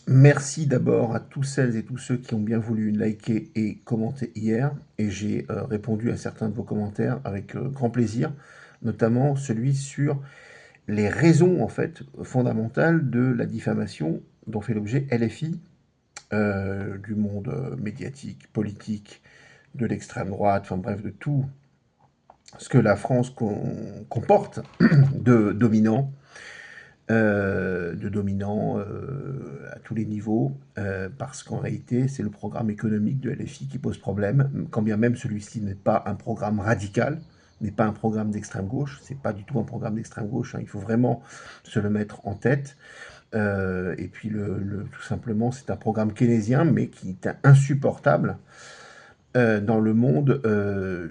Merci d'abord à tous celles et tous ceux qui ont bien voulu liker et commenter hier, et j'ai répondu à certains de vos commentaires avec grand plaisir, notamment celui sur les raisons en fait fondamentales de la diffamation dont fait l'objet LFI, du monde médiatique, politique, de l'extrême droite, enfin bref, de tout ce que la France comporte de dominant, à tous les niveaux, parce qu'en réalité, c'est le programme économique de LFI qui pose problème, quand bien même celui-ci n'est pas un programme radical, n'est pas un programme d'extrême gauche, c'est pas du tout un programme d'extrême gauche, hein, il faut vraiment se le mettre en tête. Et puis tout simplement, c'est un programme keynésien, mais qui est insupportable dans le monde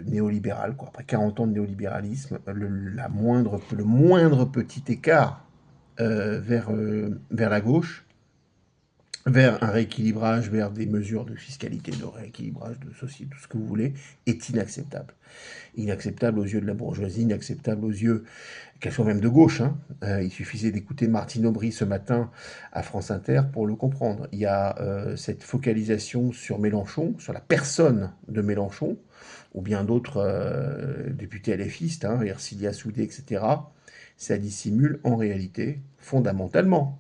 néolibéral, quoi. Après 40 ans de néolibéralisme, le moindre petit écart vers la gauche, vers un rééquilibrage, vers des mesures de fiscalité, de rééquilibrage de société, tout ce que vous voulez, est inacceptable. Inacceptable aux yeux de la bourgeoisie, inacceptable aux yeux, qu'elle soit même de gauche, hein. Il suffisait d'écouter Martine Aubry ce matin à France Inter pour le comprendre. Il y a cette focalisation sur Mélenchon, sur la personne de Mélenchon, ou bien d'autres députés LFistes, hein, Ercilia Soudé, etc. Ça dissimule en réalité, fondamentalement,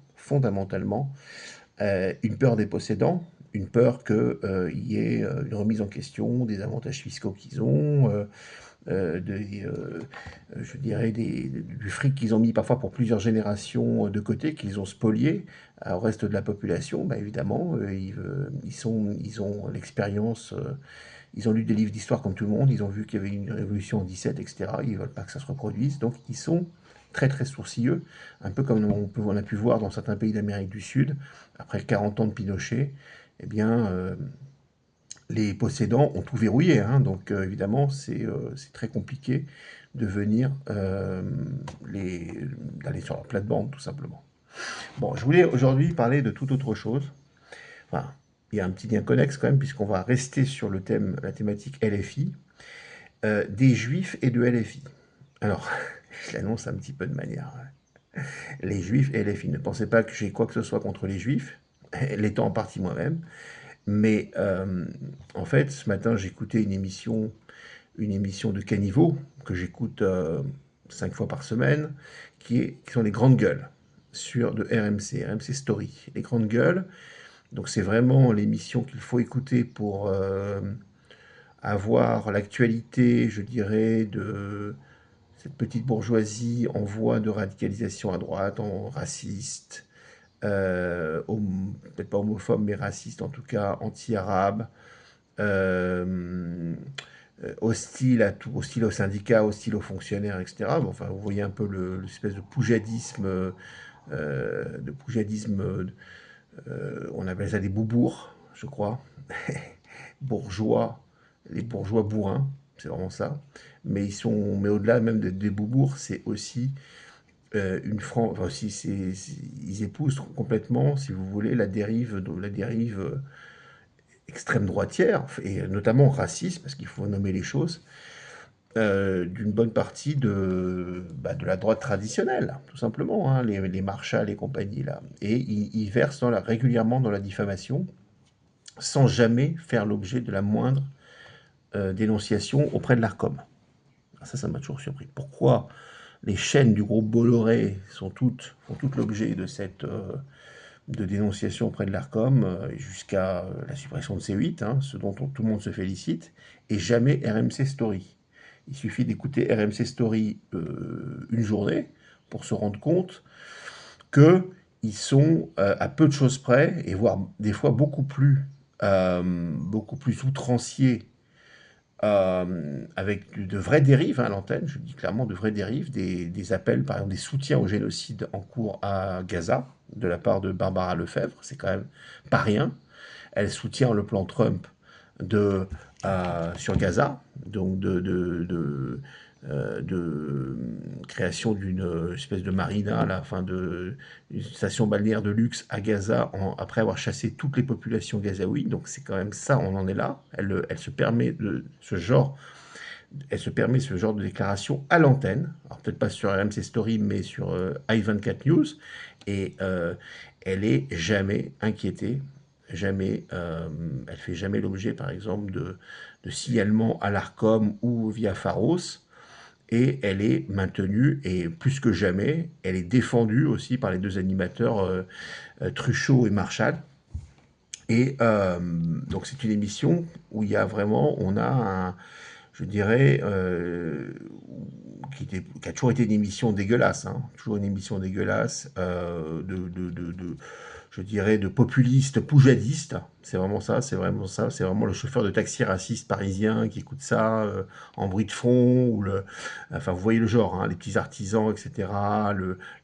une peur des possédants, une peur qu'il y ait une remise en question des avantages fiscaux qu'ils ont, je dirais du fric qu'ils ont mis parfois pour plusieurs générations de côté, qu'ils ont spolié au reste de la population. Bah, évidemment, ils ont l'expérience, ils ont lu des livres d'histoire comme tout le monde, ils ont vu qu'il y avait une révolution en 17, etc. Ils ne veulent pas que ça se reproduise, donc ils sont très très sourcilleux, un peu comme on a pu voir dans certains pays d'Amérique du Sud, après 40 ans de Pinochet, eh bien, les possédants ont tout verrouillé, hein, donc évidemment c'est très compliqué de venir d'aller sur leur plate-bande tout simplement. Bon, je voulais aujourd'hui parler de toute autre chose. Enfin, il y a un petit lien connexe quand même, puisqu'on va rester sur le thème, la thématique LFI, des juifs et de LFI. Alors, je l'annonce un petit peu de manière. Les juifs et LFI. Ne pensez pas que j'ai quoi que ce soit contre les juifs, l'étant en partie moi-même, mais en fait, ce matin, j'écoutais une émission de Caniveau, que j'écoute 5 fois par semaine, qui sont les grandes gueules de RMC Story. Les grandes gueules, donc c'est vraiment l'émission qu'il faut écouter pour avoir l'actualité, je dirais, de cette petite bourgeoisie en voie de radicalisation à droite, en raciste, peut-être pas homophobe, mais raciste, en tout cas anti-arabe, euh, hostile à tout, hostile aux syndicats, hostile aux fonctionnaires, etc. Bon, enfin, vous voyez un peu l'espèce de poujadisme, on appelle ça des boubours, je crois, bourgeois, les bourgeois bourrins, c'est vraiment ça. Mais au-delà même des boubours, c'est aussi enfin, aussi, ils épousent complètement, si vous voulez, la dérive extrême droitière, et notamment raciste, parce qu'il faut nommer les choses, d'une bonne partie de la droite traditionnelle, tout simplement, hein, les Marshall et compagnie, là. Et ils versent régulièrement dans la diffamation, sans jamais faire l'objet de la moindre dénonciation auprès de l'ARCOM. Ça m'a toujours surpris. Pourquoi les chaînes du groupe Bolloré font toutes l'objet de dénonciation auprès de l'ARCOM, jusqu'à la suppression de C8, hein, ce dont tout le monde se félicite, et jamais RMC Story. Il suffit d'écouter RMC Story une journée pour se rendre compte qu'ils sont à peu de choses près, et voire des fois beaucoup plus outranciers, avec de vraies dérives, hein, à l'antenne, je dis clairement de vraies dérives, des appels, par exemple des soutiens au génocide en cours à Gaza, de la part de Barbara Lefebvre, c'est quand même pas rien. Elle soutient le plan Trump sur Gaza, donc de création d'une espèce de marina, là, enfin une station balnéaire de luxe à Gaza, après avoir chassé toutes les populations gazaouies. Donc c'est quand même ça, on en est là. Elle se permet ce genre elle se permet ce genre de déclaration à l'antenne, alors peut-être pas sur RMC Story, mais sur i24 News, et elle est jamais inquiétée, jamais, elle fait jamais l'objet, par exemple, de signalements à l'Arcom ou via Pharos, et elle est maintenue, et plus que jamais, elle est défendue aussi par les deux animateurs Truchot et Marchal. Et donc c'est une émission où il y a vraiment, on a un, je dirais, qui a toujours été une émission dégueulasse, hein, toujours une émission dégueulasse, je dirais, de populistes poujadistes. C'est vraiment ça, c'est vraiment ça. C'est vraiment le chauffeur de taxi raciste parisien qui écoute ça en bruit de fond, enfin vous voyez le genre, hein, les petits artisans, etc.,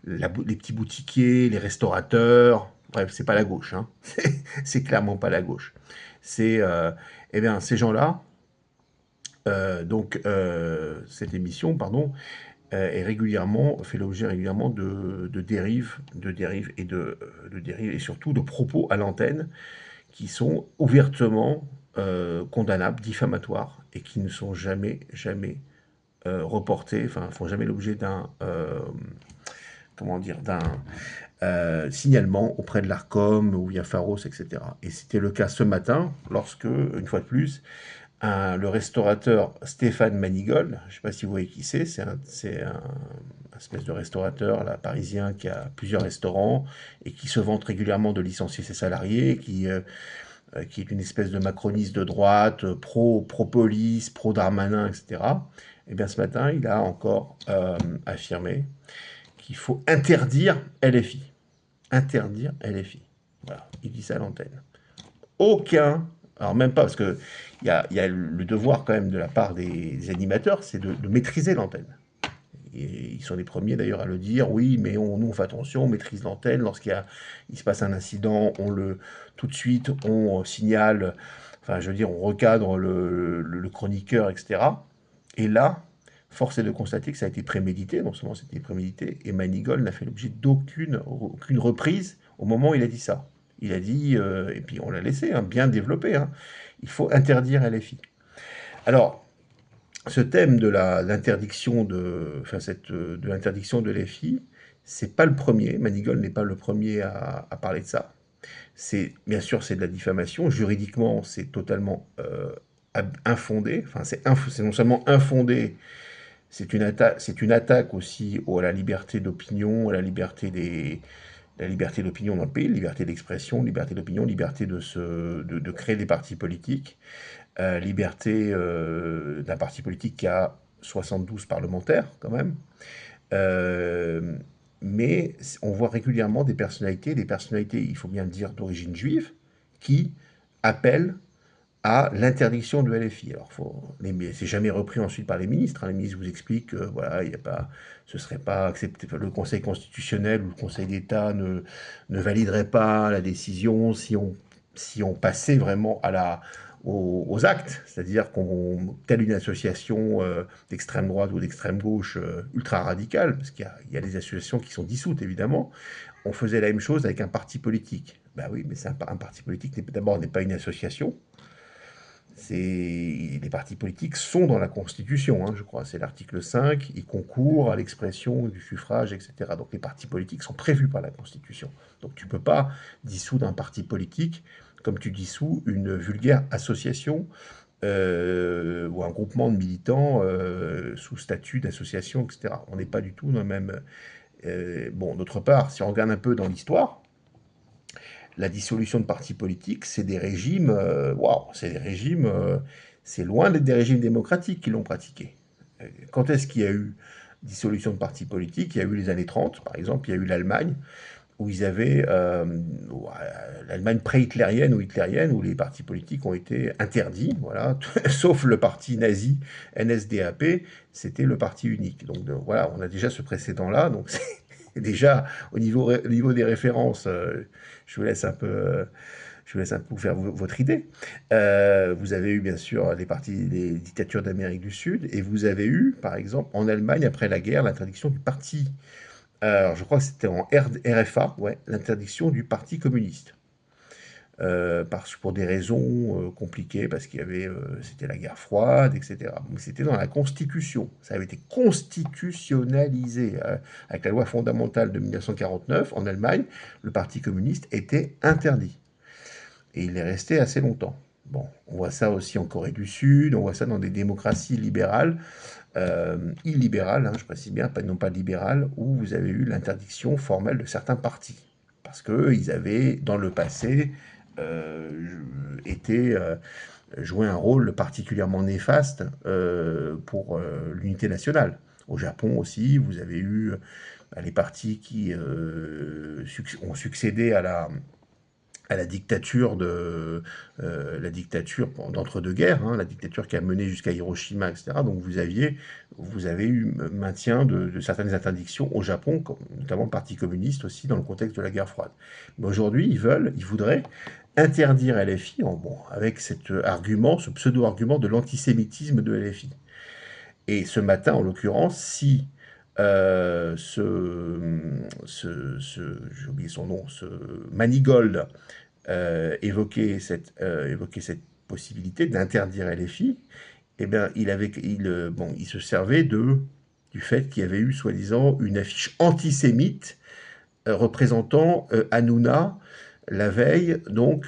les petits boutiquiers, les restaurateurs. Bref, c'est pas la gauche, hein. C'est clairement pas la gauche. C'est, eh bien, ces gens-là, cette émission, pardon, est régulièrement, fait l'objet régulièrement de dérives, de dérives et surtout de propos à l'antenne qui sont ouvertement condamnables, diffamatoires et qui ne sont jamais, jamais reportés, enfin, font jamais l'objet d'un, comment dire, d'un signalement auprès de l'Arcom ou via Pharos, etc. Et c'était le cas ce matin, lorsque, une fois de plus, le restaurateur Stéphane Manigold, je ne sais pas si vous voyez qui c'est un espèce de restaurateur là, parisien qui a plusieurs restaurants et qui se vante régulièrement de licencier ses salariés, qui est une espèce de macroniste de droite, pro-police, pro-Darmanin, etc. Et bien ce matin, il a encore affirmé qu'il faut interdire LFI. Interdire LFI. Voilà, il dit ça à l'antenne. Aucun, alors même pas, parce que il y a le devoir quand même de la part des animateurs, c'est de maîtriser l'antenne. Et ils sont les premiers d'ailleurs à le dire, oui, mais nous on fait attention, on maîtrise l'antenne, il se passe un incident, tout de suite on signale, enfin je veux dire, on recadre le chroniqueur, etc. Et là, force est de constater que ça a été prémédité, non seulement c'était prémédité, et Manigol n'a fait l'objet aucune reprise au moment où il a dit ça. Il a dit, et puis on l'a laissé, hein, bien développé, hein, il faut interdire LFI. Alors, ce thème de l'interdiction de l'interdiction de LFI, c'est pas le premier. Manigol n'est pas le premier à parler de ça. Bien sûr, c'est de la diffamation. Juridiquement, c'est totalement infondé. Enfin, c'est non seulement infondé, c'est une attaque aussi à la liberté d'opinion, à la liberté d'opinion dans le pays, liberté d'expression, liberté d'opinion, liberté de créer des partis politiques, liberté d'un parti politique qui a 72 parlementaires quand même. Euh, mais on voit régulièrement des personnalités, il faut bien le dire, d'origine juive, qui appellent à l'interdiction de LFI. Alors, c'est jamais repris ensuite par les ministres, hein. Les ministres vous expliquent que voilà, il y a pas, ce serait pas accepté, le Conseil constitutionnel ou le Conseil d'État ne validerait pas la décision si on passait vraiment aux actes, c'est-à-dire telle une association d'extrême droite ou d'extrême gauche ultra radicale, parce qu'il y a des associations qui sont dissoutes évidemment, on faisait la même chose avec un parti politique. Ben oui, mais un parti politique d'abord n'est pas une association. Les partis politiques sont dans la Constitution, hein, je crois. C'est l'article 5, ils concourent à l'expression du suffrage, etc. Donc les partis politiques sont prévus par la Constitution. Donc tu ne peux pas dissoudre un parti politique comme tu dissous une vulgaire association ou un groupement de militants sous statut d'association, etc. On n'est pas du tout dans le même... bon, d'autre part, si on regarde un peu dans l'histoire, la dissolution de partis politiques, c'est des régimes, waouh, c'est des régimes, c'est loin d'être des régimes démocratiques qui l'ont pratiqué. Quand est-ce qu'il y a eu dissolution de partis politiques? Il y a eu les années 30, par exemple, il y a eu l'Allemagne, où ils avaient l'Allemagne pré-hitlérienne ou hitlérienne, où les partis politiques ont été interdits, voilà, sauf le parti nazi NSDAP, c'était le parti unique. Donc voilà, on a déjà ce précédent-là, donc déjà au niveau des références, je vous laisse un peu, je vous laisse un peu vous faire votre idée. Vous avez eu bien sûr les dictatures d'Amérique du Sud, et vous avez eu, par exemple, en Allemagne après la guerre, l'interdiction du parti. Alors, je crois que c'était en RFA, ouais, l'interdiction du Parti communiste. pour des raisons compliquées, parce qu'il y avait, c'était la guerre froide, etc. Mais c'était dans la Constitution. Ça avait été constitutionnalisé. Avec la loi fondamentale de 1949, en Allemagne, le Parti communiste était interdit. Et il est resté assez longtemps. Bon, on voit ça aussi en Corée du Sud, on voit ça dans des démocraties libérales, illibérales, hein, je précise bien, non pas libérales, où vous avez eu l'interdiction formelle de certains partis. Parce qu'ils avaient, dans le passé, été, joué un rôle particulièrement néfaste pour l'unité nationale. Au Japon aussi, vous avez eu les partis qui ont succédé à la dictature d'entre-deux-guerres, hein, la dictature qui a mené jusqu'à Hiroshima, etc. Donc vous avez eu maintien de certaines interdictions au Japon, notamment le Parti communiste aussi, dans le contexte de la guerre froide. Mais aujourd'hui, ils voudraient interdire LFI, bon, avec cet argument, ce pseudo-argument de l'antisémitisme de LFI. Et ce matin, en l'occurrence, si j'ai oublié son nom, ce Manigold évoquait cette possibilité d'interdire LFI, eh bien, il se servait du fait qu'il y avait eu, soi-disant, une affiche antisémite représentant Hanouna la veille. Alors,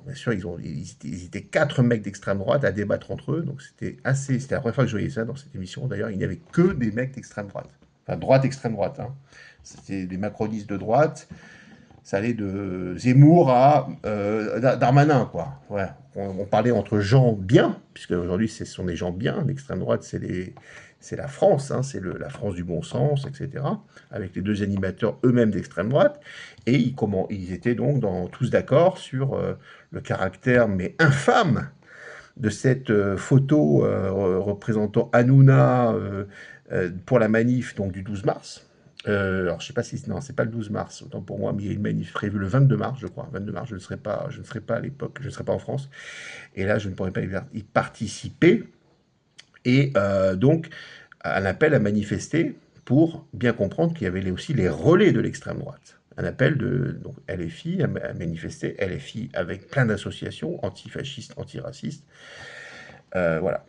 bien sûr, ils étaient 4 mecs d'extrême droite à débattre entre eux, donc c'était la première fois que je voyais ça dans cette émission. D'ailleurs, il n'y avait que des mecs d'extrême droite, enfin droite, extrême droite, hein. C'était des macronistes de droite. Ça allait de Zemmour à Darmanin, quoi. Ouais. On parlait entre gens bien, puisque aujourd'hui ce sont des gens bien. L'extrême droite, c'est la France, hein, c'est la France du bon sens, etc. Avec les deux animateurs eux-mêmes d'extrême droite. Et ils étaient donc tous d'accord sur le caractère, mais infâme, de cette photo représentant Hanouna pour la manif donc, du 12 mars. Alors, je sais pas si... Non, c'est pas le 12 mars, autant pour moi, mais il y a une manif prévue le 22 mars, je crois. 22 mars, je ne serai pas à l'époque, je ne serai pas en France. Et là, je ne pourrai pas y participer. Et donc, un appel à manifester pour bien comprendre qu'il y avait aussi les relais de l'extrême droite. Un appel de donc, LFI à manifester, LFI avec plein d'associations antifascistes, antiracistes. Voilà.